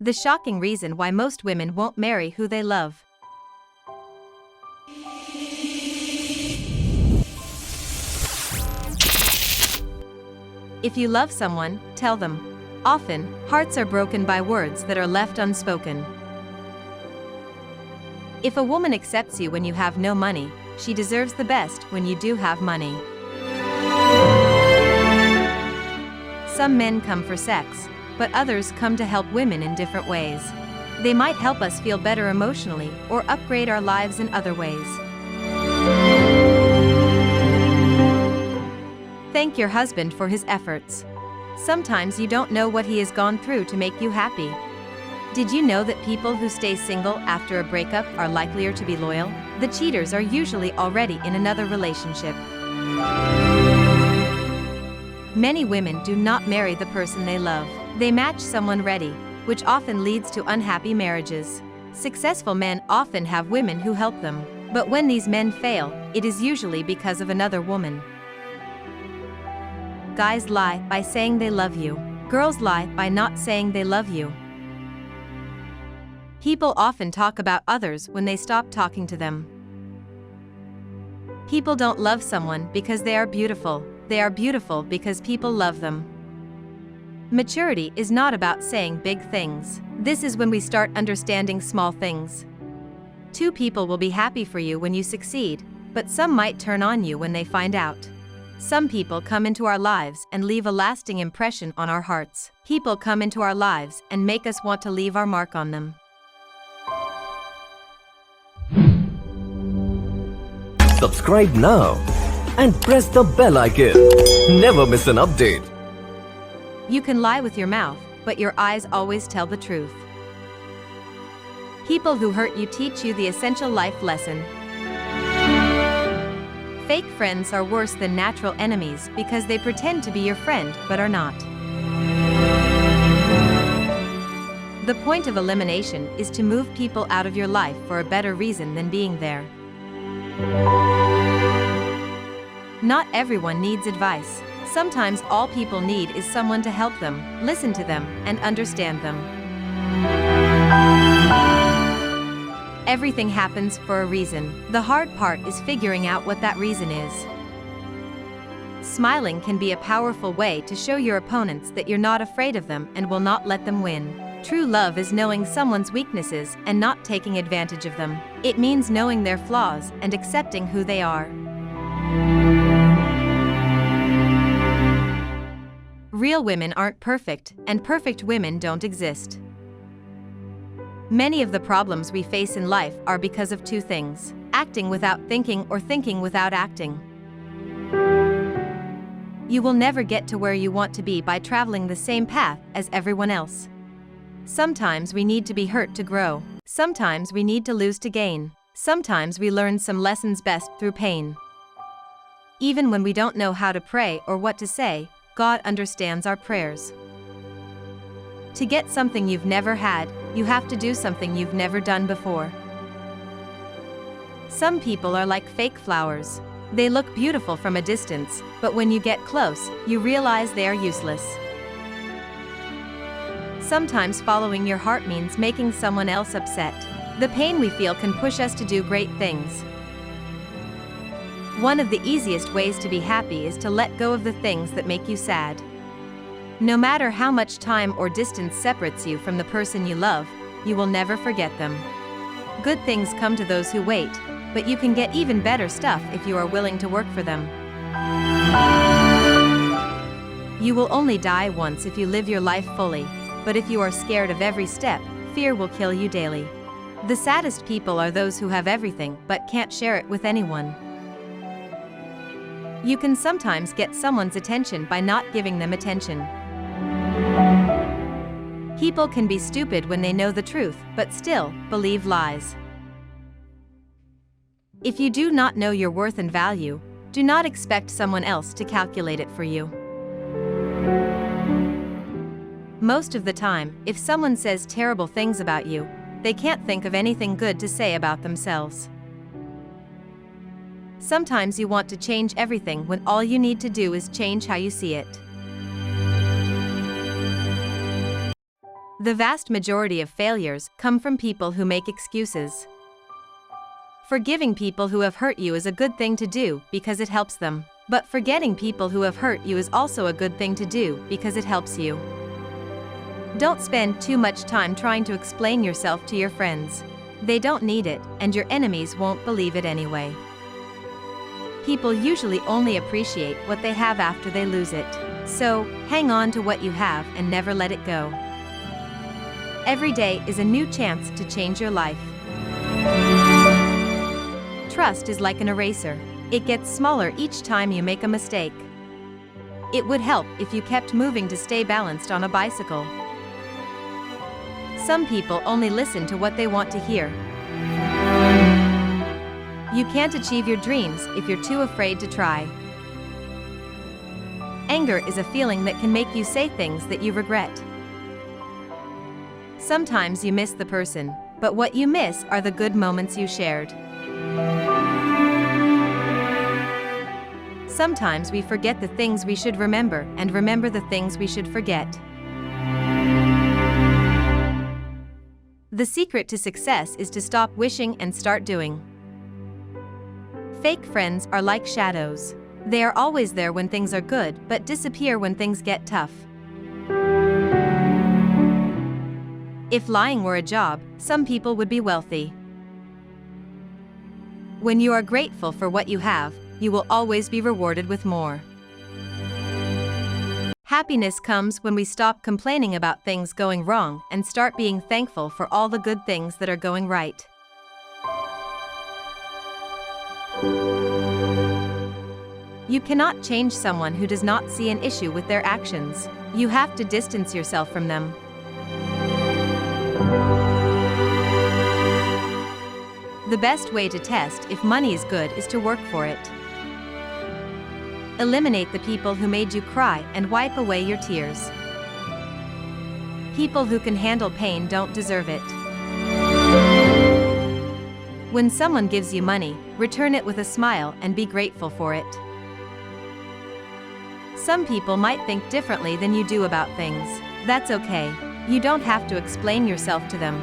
The shocking reason why most women won't marry who they love. If you love someone, tell them. Often, hearts are broken by words that are left unspoken. If a woman accepts you when you have no money, she deserves the best when you do have money. Some men come for sex, but others come to help women in different ways. They might help us feel better emotionally or upgrade our lives in other ways. Thank your husband for his efforts. Sometimes you don't know what he has gone through to make you happy. Did you know that people who stay single after a breakup are likelier to be loyal? The cheaters are usually already in another relationship. Many women do not marry the person they love. They match someone ready, which often leads to unhappy marriages. Successful men often have women who help them, but when these men fail, it is usually because of another woman. Guys lie by saying they love you. Girls lie by not saying they love you. People often talk about others when they stop talking to them. People don't love someone because they are beautiful. They are beautiful because people love them. Maturity is not about saying big things. This is when we start understanding small things. Two people will be happy for you when you succeed, but some might turn on you when they find out. Some people come into our lives and leave a lasting impression on our hearts. People come into our lives and make us want to leave our mark on them. Subscribe now and press the bell icon. Never miss an update. You can lie with your mouth, but your eyes always tell the truth. People who hurt you teach you the essential life lesson. Fake friends are worse than natural enemies because they pretend to be your friend but are not. The point of elimination is to move people out of your life for a better reason than being there. Not everyone needs advice. Sometimes all people need is someone to help them, listen to them, and understand them. Everything happens for a reason. The hard part is figuring out what that reason is. Smiling can be a powerful way to show your opponents that you're not afraid of them and will not let them win. True love is knowing someone's weaknesses and not taking advantage of them. It means knowing their flaws and accepting who they are. Real women aren't perfect, and perfect women don't exist. Many of the problems we face in life are because of two things: acting without thinking or thinking without acting. You will never get to where you want to be by traveling the same path as everyone else. Sometimes we need to be hurt to grow. Sometimes we need to lose to gain. Sometimes we learn some lessons best through pain. Even when we don't know how to pray or what to say, God understands our prayers. To get something you've never had, you have to do something you've never done before. Some people are like fake flowers. They look beautiful from a distance, but when you get close, you realize they are useless. Sometimes following your heart means making someone else upset. The pain we feel can push us to do great things. One of the easiest ways to be happy is to let go of the things that make you sad. No matter how much time or distance separates you from the person you love, you will never forget them. Good things come to those who wait, but you can get even better stuff if you are willing to work for them. You will only die once if you live your life fully, but if you are scared of every step, fear will kill you daily. The saddest people are those who have everything but can't share it with anyone. You can sometimes get someone's attention by not giving them attention. People can be stupid when they know the truth, but still believe lies. If you do not know your worth and value, do not expect someone else to calculate it for you. Most of the time, if someone says terrible things about you, they can't think of anything good to say about themselves. Sometimes you want to change everything when all you need to do is change how you see it. The vast majority of failures come from people who make excuses. Forgiving people who have hurt you is a good thing to do because it helps them. But forgetting people who have hurt you is also a good thing to do because it helps you. Don't spend too much time trying to explain yourself to your friends. They don't need it, and your enemies won't believe it anyway. People usually only appreciate what they have after they lose it. So, hang on to what you have and never let it go. Every day is a new chance to change your life. Trust is like an eraser. It gets smaller each time you make a mistake. It would help if you kept moving to stay balanced on a bicycle. Some people only listen to what they want to hear. You can't achieve your dreams if you're too afraid to try. Anger is a feeling that can make you say things that you regret. Sometimes you miss the person, but what you miss are the good moments you shared. Sometimes we forget the things we should remember and remember the things we should forget. The secret to success is to stop wishing and start doing. Fake friends are like shadows. They are always there when things are good, but disappear when things get tough. If lying were a job, some people would be wealthy. When you are grateful for what you have, you will always be rewarded with more. Happiness comes when we stop complaining about things going wrong and start being thankful for all the good things that are going right. You cannot change someone who does not see an issue with their actions. You have to distance yourself from them. The best way to test if money is good is to work for it. Eliminate the people who made you cry and wipe away your tears. People who can handle pain don't deserve it. When someone gives you money, return it with a smile and be grateful for it. Some people might think differently than you do about things. That's okay. You don't have to explain yourself to them.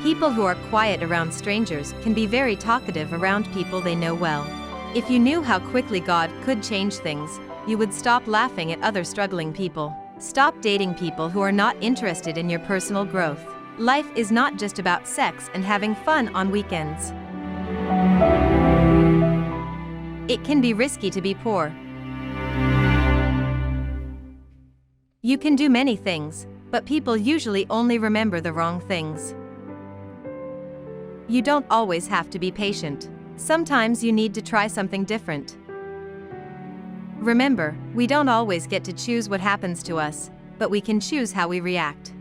People who are quiet around strangers can be very talkative around people they know well. If you knew how quickly God could change things, you would stop laughing at other struggling people. Stop dating people who are not interested in your personal growth. Life is not just about sex and having fun on weekends. It can be risky to be poor. You can do many things, but people usually only remember the wrong things. You don't always have to be patient. Sometimes you need to try something different. Remember, we don't always get to choose what happens to us, but we can choose how we react.